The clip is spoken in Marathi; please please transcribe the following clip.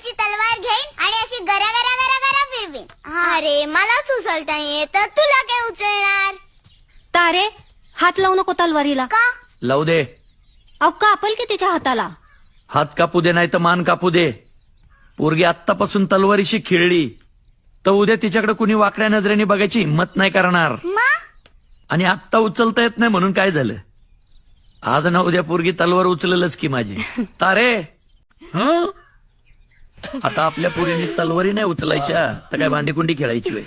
शेवटची तलवार घेईन आणि अशी गरा गरा गरा गरा फिरवीन. अरे मलाच उचलता येत, तुला काय उचलणार? तारे, हात लावू नको तलवारीला. का? लावू दे. अहो कापल की तिच्या हाताला. हात कापू दे नाही तर मान कापू दे. पोरगी आत्तापासून तलवारीशी खेळली तर उद्या तिच्याकडे कुणी वाकड्या नजरेने बघायची हिंमत नाही करणार. आणि आत्ता उचलता येत नाही म्हणून काय झालं? आज ना उद्या पोरगी तलवार उचललच की माझी. तारे, हं? आता आपल्या पोरीने तलवारी नाही उचलायच्या तर काय भांडीकुंडी खेळायची होय.